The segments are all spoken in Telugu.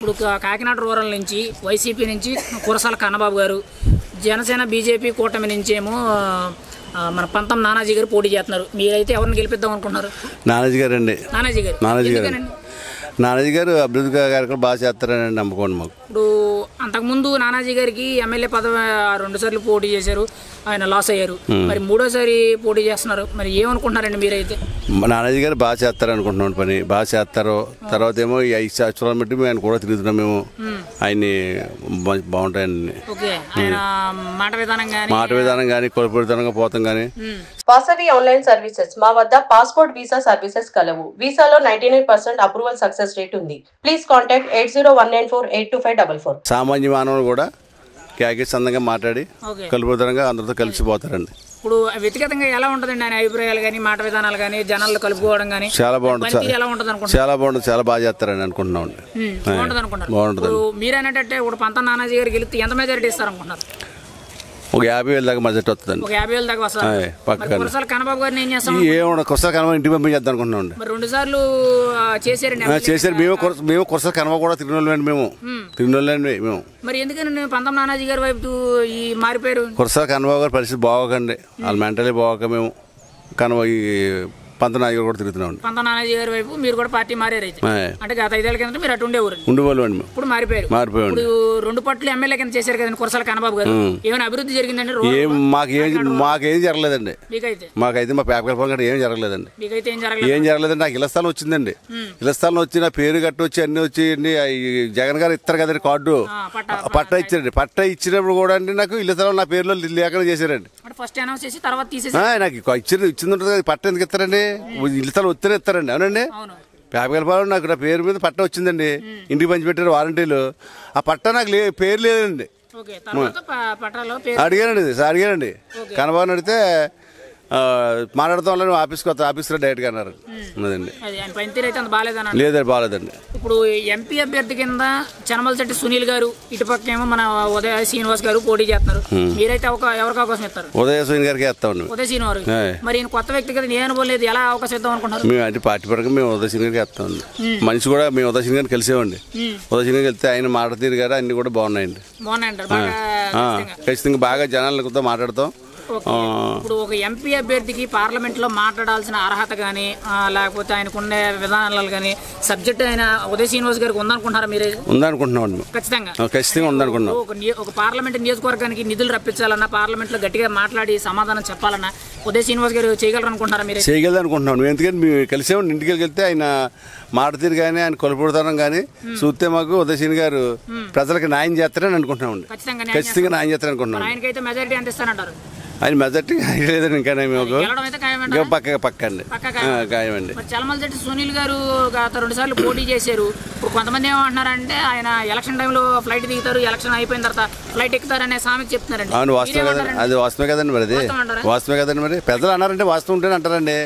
ఇప్పుడు కాకినాడ రూరల్ నుంచి వైసీపీ నుంచి కురసాల కన్నబాబు గారు, జనసేన బీజేపీ కూటమి నుంచి ఏమో మన పంతం నానాజీ గారు పోటీ చేస్తున్నారు. మీరైతే ఎవరిని గెలిపిద్దాం అనుకుంటున్నారు? నానాజీ గారు అండి. నానాజీ గారు అభివృద్ధి కార్యక్రమాలు బాగా చేస్తారని నమ్మకం మాకు. ఇప్పుడు అంతకుముందు నానాజీ గారికి ఎమ్మెల్యే పదవి 2 సార్లు పోటీ చేశారు, ఆయన లాస్ అయ్యారు. మరి 3వ సారి పోటీ చేస్తున్నారు. మరి ఏమనుకుంటున్నారండి మీరైతే? నానాజీ గారు బాగా చేస్తారు అనుకుంటున్నాం. పని బాగా చేస్తారు. తర్వాత ఏమో ఈ 5 సంవత్సరాల బట్టి మేము ఆయన కూడా తిరుగుతున్నాం. మేము ఆయన్ని బాగుంటాయండి. మాట విధానం కానీ కొలపడితనంగా పోతాం కానీ. వాసవి ఆన్లైన్ సర్వీసెస్ మా వద్ద పాస్పోర్ట్ వీసా సర్వీసెస్ కలవు. వీసాలో 99% అప్రూవల్ సక్సెస్ రేట్ ఉంది. Please contact 8019482544. సామాన్య మానవులు కూడా క్యాకేజ్ అందంగా మాట్లాడి కలుపుతరంగా అందరితో కలిసిపోతారండి. ఇప్పుడు వ్యక్తిగతంగా ఎలా ఉంటుందండి ఆయన అభిప్రాయాలు కానీ మాట విధానాలు కానీ జనాలు కలుపుకోవడం కానీ? చాలా బాగుంటుంది. చాలా బాగుంటుంది. చాలా బాగా చేస్తారని అనుకుంటున్నాం. బాగుంటుంది. మీరు అనేటట్టే ఇప్పుడు పంతం నానాజీ గారు గెలిస్తే ఎంత మెజారిటీ ఇస్తారు అనుకుంటున్నారు? ఒక 50,000 దాకా బడ్జెట్ వస్తుందండి. 50,000 దాకా వస్తుంది. కురసాల కన్నబాబు గారిని ఏం చేస్తాం? కురసాల కన్నబాబు ఇంటికి పంపించేద్దాం అనుకుంటున్నాం. 2 సార్లు చేశారు. మేము కురసాల కన్నబాబు కూడా తిరిగినోళ్ళండి. మేము మరి ఎందుకని పంతం నానాజీ గారి వైపు ఈ మారిపోయారు? కురసాల కన్నబాబు గారి పరిస్థితి బాగోకండి. వాళ్ళు మెంటలీ బాగోక మేము ఈ పంతం నానాజీ గారు కూడా తిరుగుతున్నాం. పంతం నానాజీ గారి వైపు మీరు కూడా పార్టీ మారారు అయితే? అంటే గత 5 ఏళ్ల కింద మీరు అటు ఉండేవారు. ఇప్పుడు మారిపోయారు. ఇప్పుడు 2 పట్లు ఎమ్మెల్యే కింద చేశారు కదండి కురసాల కన్నబాబు గారు. ఏమైనా అభివృద్ధి జరిగిందండి? మాకేం జరగలేదండి. మాకైతే మా పేపర్ పని ఏం జరగలేదండి. ఏం జరగలేదండి. నాకు ఇళ్ల స్థలం వచ్చిందండి. ఇళ్ల స్థలం వచ్చి నా పేరు కట్టి వచ్చి అన్ని వచ్చి జగన్ గారు ఇస్తారు కదండి కార్డు, పట్టా ఇచ్చారండి. పట్టా ఇచ్చినప్పుడు కూడా అండి నాకు ఇళ్ల స్థలం నా పేరులో లేకుండా చేశారండి. నాకు ఇచ్చింది ఉంటుంది కదా, పట్టా ఎందుకు ఇస్తారండి? ఇళ్ల స్థలం వస్తేనే ఇస్తారండి. అవునండి. పేపర్ నాకు నా పేరు మీద పట్టా వచ్చిందండి. ఇంటికి పంచిపెట్టారు వారంటీలు. ఆ పట్టా నాకు పేరు లేదండి. అడిగానండి కనబాబు అడిగితే మాట్లాడుతాం ఆఫీస్లో డైరెక్ట్గా అన్నారు. లేదండి, బాగాలేదండి. ఇప్పుడు ఎంపీ అభ్యర్థి కింద చనమలశెట్టి సునీల్ గారు, ఇటుపక్క ఏమో మన ఉదయ శ్రీనివాస్ గారు పోటీ చేస్తున్నారు. మీరైతే ఎవరికి అవకాశం ఇస్తారు? ఉదయ శ్రీనివాస్ గారికి వేస్తామండి. ఉదయ శ్రీనివాస్ మరి కొత్త వ్యక్తి కదా, ఏ అనుభవం లేదు, ఎలా అవకాశం ఇద్దాం అనుకుంటున్నారు? మేము అంటే పార్టీ పరంగా మేము ఉదయ శ్రీనివాస్ గారికి వేస్తామండి. మనిషి కూడా మేము ఉదయ శ్రీనివాస్ గారిని కలిసేవండి. ఉదయ శ్రీనివాస్ వెళ్తే ఆయన మాట తీరు గారు అన్ని కూడా బాగున్నాయండి. ఖచ్చితంగా బాగా జనాలతో మాట్లాడతాం. ఇప్పుడు ఒక ఎంపీ అభ్యర్థికి పార్లమెంట్ లో మాట్లాడాల్సిన అర్హత గానీ లేకపోతే ఆయనకుండే విధానాలు గానీ సబ్జెక్ట్ అయిన ఉదయ శ్రీనివాస్ గారికి ఉందనుకుంటున్నారా? మీరే ఉందనుకుంటున్నాం. ఖచ్చితంగా ఉందనుకుంటున్నాం. ఒక పార్లమెంట్ నియోజకవర్గానికి నిధులు రప్పించాలన్నా, పార్లమెంట్ లో గట్టిగా మాట్లాడి సమాధానం చెప్పాలన్నా ఉదయ శ్రీనివాస్ గారు చేయగలరు అనుకుంటున్నారా? మీరు చేయగలరు అనుకుంటున్నాం. ఎందుకంటే మేము కలిసేవాడి ఇంటికి వెళ్తే ఆయన మాట తీరు కానీ ఆయన కొలుపుడతాం కానీ చూస్తే మాకు ఉదయ శ్రీని గారు ప్రజలకు న్యాయం చేస్తారని అనుకుంటున్నాం. ఖచ్చితంగా న్యాయం చేస్తారని అనుకుంటున్నాం. ఆయనకైతే మెజారిటీ ఎంత ఇస్తానంటారు? ఆయన మెజార్టీ లేదండి. ఇంకా పక్కండి ఖాయమండి. చలమలశెట్టి సునీల్ గారు గత 2 సార్లు పోటీ చేశారు. ఇప్పుడు కొంతమంది ఏమంటున్నారంటే ఆయన ఎలక్షన్ టైంలో ఫ్లైట్ దిగుతారు, ఎలక్షన్ అయిపోయిన తర్వాత ఫ్లైట్ ఎక్కుతారనే సామెత చెప్తున్నారండి. అవును, వాస్తవం కదండి. అది వాస్తవమే కదండి. మరి అది వాస్తవమే కదండి. మరి పెద్దలు అన్నారంటే వాస్తవం ఉంటేనే అంటారండి.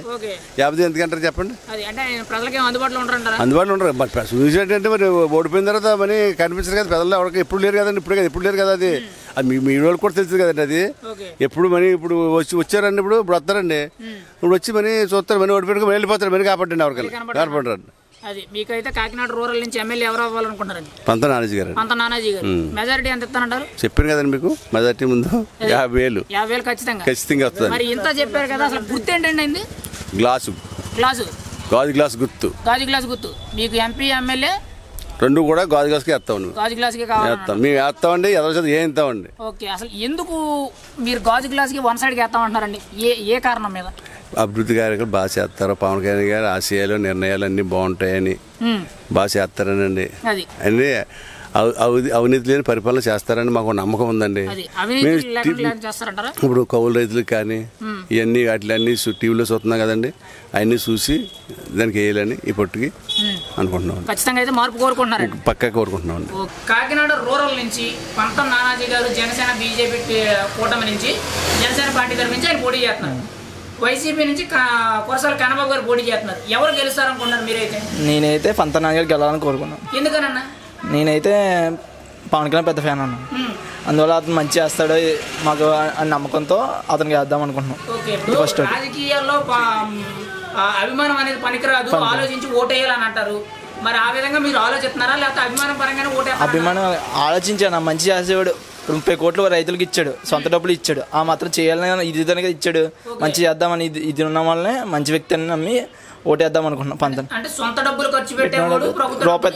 లేకపోతే ఎందుకంటారు చెప్పండి? అంటే ప్రజలకి అందుబాటులో ఉంటారంటారా? అందుబాటులో ఉంటారు. మరి సునీల్ అంటే మరి ఓడిపోయిన తర్వాత మరి కనిపించదు కదా పెద్దలు. ఎవరికి ఎప్పుడు లేరు కదండి. ఇప్పుడు లేరు కదా. అది మీ వాళ్ళకి కూడా తెలుసు కదండి. అది ఎప్పుడు మరి ఇప్పుడు వచ్చారండి. ఇప్పుడు వస్తారండి. ఇప్పుడు వచ్చి మరి చూస్తారు, మరి ఓడిపోయి వెళ్ళిపోతారు. మరి కాపాడండి ఎవరికైనా కాపాడరండి. అది మీకైతే కాకినాడ రూరల్ నుంచి ఎమ్మెల్యే ఎవరు అవ్వాలనుకుంటారండి? పంతం నానాజీ గారు. మెజారిటీ ఎంత ఇస్తానంటారు? చెప్పాను కదండి మీకు. మెజారిటీ ముందు 50,000. 50,000 ఖచ్చితంగా వస్తుంది. మరి ఇంత చెప్పారు కదా, అసలు గుర్తు ఏంటండి అయింది? గాజు గ్లాస్ గుర్తు. మీకు ఎంపీ ఎమ్మెల్యే 2 కూడా గాజు గ్లాస్కి వేస్తాం. మేము వేస్తామండి. ఎదురు ఏం ఇస్తామండి. ఓకే, అసలు ఎందుకు మీరు గాజు గ్లాస్కి 1 సైడ్కి వేస్తామంటున్నారండి? ఏ కారణం మీద? అభివృద్ధి కార్యక్రమాలు బాగా చేస్తారు. పవన్ కళ్యాణ్ గారు ఆశయాలు నిర్ణయాలు అన్ని బాగుంటాయని బాగా చేస్తారనండి. అన్ని అవినీతి లేని పరిపాలన చేస్తారని మాకు నమ్మకం ఉందండి. ఇప్పుడు కౌలు రైతులకు కానీ ఇవన్నీ వాటిలన్నీ టీవీలో చూస్తున్నాం కదండి. అవన్నీ చూసి దానికి వేయాలని ఈ పొట్టుకి అనుకుంటున్నాం. ఖచ్చితంగా అయితే మార్పు కోరుకుంటున్నారు. పక్కా కోరుకుంటున్నాం. కాకినాడ రూరల్ నుంచి పంతం నానాజీ గారు జనసేన బీజేపీ కూటమి నుంచి జనసేన పార్టీ తరఫు నుంచి ఆయన పోటీ చేస్తున్నారు. వైసీపీ నుంచి కురసాల కన్నబాబు గారు పోటీ చేస్తున్నారు. ఎవరు గెలుస్తారనుకుంటున్నారు మీరైతే? నేనైతే పంతం నానాజీ గారు గెలవాలని కోరుకున్నాను. ఎందుకనన్నా? నేనైతే పవన్ కళ్యాణ్ పెద్ద ఫ్యాన్ అన్నాను. అందువల్ల అతను మంచి చేస్తాడు మాకు నమ్మకంతో అతనికి వేద్దాం అనుకుంటున్నాం. రాజకీయాల్లో అభిమానం అనేది పనికిరాదు, ఆలోచించి ఓటేయాలని అంటారు. మరి ఆ విధంగా మీరు ఆలోచిస్తున్నారా లేకపోతే అభిమానం పరంగానే ఓటేస్తారా? అభిమానం ఆలోచించాను, మంచి చేసేవాడు. 30 కోట్లు రైతులకు ఇచ్చాడు, సొంత డబ్బులు ఇచ్చాడు, ఆ మాత్రం చేయాలని ఇది దానిగా ఇచ్చాడు. మంచి చేద్దామని ఇది ఉన్న వల్లనే మంచి వ్యక్తి అని నమ్మి ఓటేద్దాం అనుకుంటున్నాం. పంతం అంటే సొంత డబ్బులు ఖర్చు పెట్టేవాడు, ప్రభుత్వం రూపాయి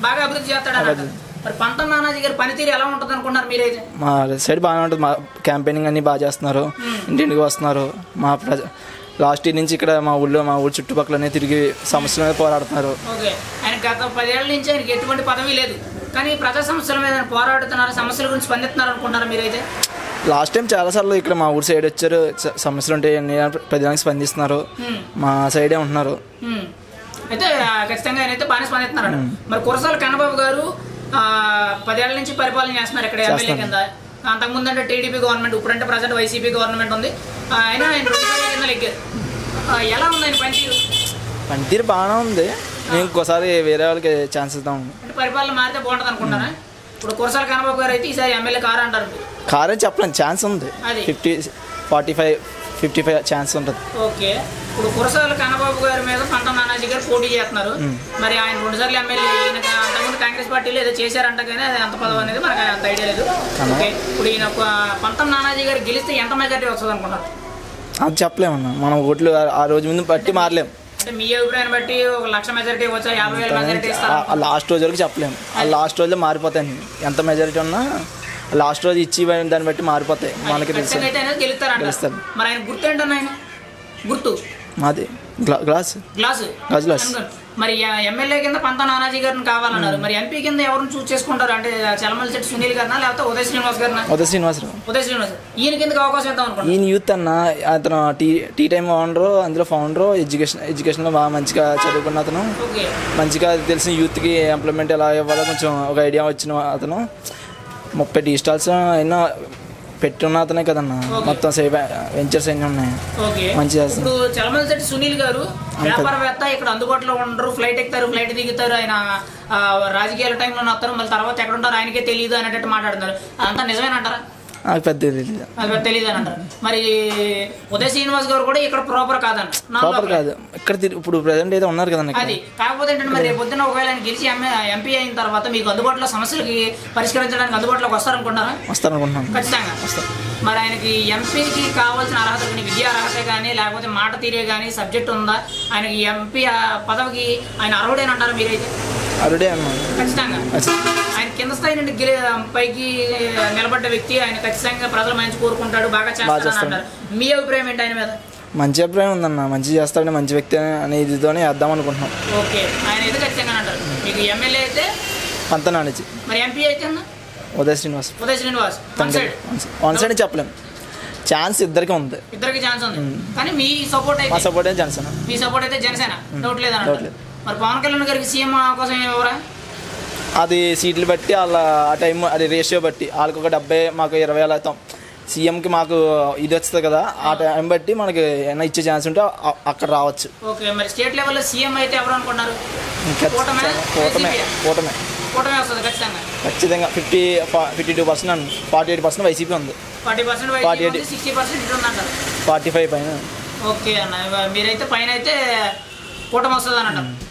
బాగా అభివృద్ధి చేస్తాడు. మరి పంతం నానాజీ గారి పనితీరు ఎలా ఉంటుంది అనుకుంటున్నారు మీరైతే? మా సైడ్ బాగానే ఉంటుంది. మా క్యాంపెయినింగ్ అన్ని బాగా చేస్తున్నారు, ఇంటింటికి వస్తున్నారు. మా లాస్ట్ ఇయర్ నుంచి ఇక్కడ మా ఊరు చుట్టుపక్కలనే తిరిగి సమస్యల మీద పోరాడుతున్నారు. ఓకే, ఆయన గత 10 ఏళ్ల నుంచి ఆయనకి ఎటువంటి పదవి లేదు, కానీ ప్రజా సమస్యల మీద పోరాడుతున్నారు, సమస్యల గురించి స్పందిస్తున్నారు అనుకుంటారా మీరైతే? లాస్ట్ టైం చాలాసార్లు ఇక్కడ మా ఊరు సైడ్ వచ్చారు, సమస్యలు ఉంటాయి అన్ని ప్రజలకు స్పందిస్తున్నారు, మా సైడే ఉంటున్నారు. అయితే ఖచ్చితంగా ఆయన అయితే బాగానే స్పందిస్తున్నారు. మరి కురసాల కన్నబాబు గారు 10 ఏళ్ల నుంచి పరిపాలన చేస్తున్నారు ఇక్కడ ఎమ్మెల్యే కింద. అంతకుముందు అంటే టీడీపీ గవర్నమెంట్, ఇప్పుడంటే ప్రజెంట్ వైసీపీ గవర్నమెంట్ ఉంది. ఆయన 2 సార్లు కింద లెగ్గారు. ఎలా ఉంది ఆయన పనితీరు? బాగానే ఉంది. మేము ఇంకోసారి వేరే వాళ్ళకి ఛాన్స్ ఇద్దాం. అంటే పరిపాలన మారితే బాగుంటుంది అనుకుంటారా? ఇప్పుడు కురసాల కన్నబాబు గారు అయితే ఈసారి ఎమ్మెల్యే కారు అంటారు. కారే చెప్పలేం, ఛాన్స్ ఉంది. 50-45 ఛాన్స్ ఉంటుంది. ఓకే, ఇప్పుడు కురసాల కన్నబాబు గారి మీద పంతం నానాజీ గారు పోటీ చేస్తున్నారు. మరి ఆయన 2 సార్లు ఎమ్మెల్యే, ఈయన అంతకుముందు కాంగ్రెస్ పార్టీలో ఏదో చేశారంట, కానీ అది ఎంత పదవి అనేది మనకు అంత ఐడియా లేదు. ఓకే, ఇప్పుడు ఈయన పంతం నానాజీ గారు గెలిస్తే ఎంత మెజార్టీ వస్తుంది అనుకున్నారు? అది చెప్పలేమన్నా, మనం ఓట్లు ఆ రోజు ముందు బట్టి మారలేము. అంటే మీ అభిప్రాయాన్ని బట్టి 1,00,000 మెజారిటీ వచ్చా, 50,000 మెజారిటీ ఇస్తారు? ఆ లాస్ట్ రోజు వరకు చెప్పలేము. ఆ లాస్ట్ రోజులో మారిపోతాయి. ఎంత మెజారిటీ ఉన్నా లాస్ట్ రోజు ఇచ్చి దాన్ని బట్టి మారిపోతాయి. మనకి తెలుసు. గెలుస్తారు. మరి ఆయన గుర్తు ఏంటన్నా? ఆయన గుర్తు మాది గ్లాస్. మరి ఎమ్మెల్యే కింద పంతం నానాజీ గారిని కావాలన్నారు. మరి ఎంపీ కింద ఎవరిని చూస్ చేసుకుంటారు? అంటే చలమలశెట్టి సునీల్ గారినా లేకపోతే ఉదయ శ్రీనివాస్ గారినా? ఉదయ శ్రీనివాస్. ఈయన కిందకి అవకాశం ఇద్దాం అనుకుంటున్నాను. ఈయన యూత్ అన్న, అతను టీ టైమ్ ఓనరు, అందులో ఫౌండరు, ఎడ్యుకేషన్లో బాగా మంచిగా చదువుకున్న అతను. మంచిగా తెలిసిన యూత్కి ఎంప్లాయ్మెంట్ ఎలా ఇవ్వాలో కొంచెం ఒక ఐడియా వచ్చిన అతను. 30 టీ స్టాల్స్ అయినా పెట్టున్న అతనే కదన్న. మొత్తం వెంచర్స్ అన్నీ ఉన్నాయి. మంచిగా. ఇప్పుడు చలమలశెట్టి సునీల్ గారు వ్యాపారవేత్త, ఇక్కడ అందుబాటులో ఉండరు, ఫ్లైట్ ఎక్కుతారు, ఫ్లైట్ దిగుతారు, ఆయన రాజకీయాల టైంలో వస్తారు, మళ్ళీ తర్వాత ఎక్కడ ఉంటారు ఆయనకే తెలియదు అనేటట్టు మాట్లాడుతున్నారు. అదంతా నిజమేనంటారా? నాకు పెద్ద తెలియదు అని అంటారు. మరి ఉదయ శ్రీనివాస్ గారు కూడా ఇక్కడ ప్రాపర్ కాదంట. కాదు, ఇక్కడ ఇప్పుడు ప్రెసెంట్ అయితే ఉన్నారు కదా. అది కాకపోతే ఏంటంటే మరి రేపు పొద్దున్న ఒకవేళ ఆయన గెలిచి ఎంపీ అయిన తర్వాత మీకు అందుబాటులో సమస్యలకి పరిష్కరించడానికి అందుబాటులోకి వస్తారనుకుంటున్నాను. ఖచ్చితంగా వస్తారు. మరి ఆయనకి ఎంపీకి కావాల్సిన అర్హత కానీ, విద్యా అర్హత కానీ, లేకపోతే మాట తీరే కానీ, సబ్జెక్ట్ ఉందా? ఆయనకి ఎంపీ పదవికి ఆయన అర్హుడేనంటారా మీరైతే? అర్హుడే అన్న. ఖచ్చితంగా. ఆయన కింద స్థాయి నుండి పైకి నిలబడ్డ వ్యక్తి, ఆయన ఖచ్చితంగా ప్రజల మంచి కోరుకుంటాడు, బాగా చేస్తాడు అంటారు. మీ అభిప్రాయం ఏంటి ఆయన మీద? మంచి అభిప్రాయం ఉందన్న, మంచి చేస్తాడని, మంచి వ్యక్తి అనే ఇదితోనే వేద్దాం అనుకుంటున్నాం. ఓకే, ఆయన అయితే ఖచ్చితంగా అంటారు. మీకు ఎమ్మెల్యే అయితే పంతం నానాజీ, మరి ఎంపీ అయితే అన్న ఉదయ శ్రీనివాస్. వన్ సైడ్ చెప్పలేము, ఛాన్స్ ఇద్దరికి ఉంది. ఇద్దరికి ఛాన్స్ ఉంది, కానీ మీ సపోర్ట్ అయితే? మా సపోర్ట్ అయితే జనసేన. మీ సపోర్ట్ అయితే జనసేన, డౌట్ లేదన్న. మరి పవన్ కళ్యాణ్ గారికి సీఎం అవకాశం ఎవరా? అది సీట్లు బట్టి వాళ్ళ ఆ టైం, అది రేషియో బట్టి వాళ్ళకి ఒక 70, మాకు 20 అవుతాం. సీఎంకి మాకు ఇది వస్తుంది కదా, ఆ టైం బట్టి మనకి ఏమైనా ఇచ్చే ఛాన్స్ ఉంటే అక్కడ రావచ్చు. ఓకే, మరి స్టేట్ లెవెల్లో సీఎం అయితే ఎవరు అనుకున్నారు? కూటమే వస్తుంది ఖచ్చితంగా. 52%, 48% వైసీపీ ఉంది. 40%, 60% ఇటు ఉందంటారు. 45 పైన. ఓకే అన్న, మీరైతే పైన అయితే కూటమి వస్తుంది అన్నట్టు.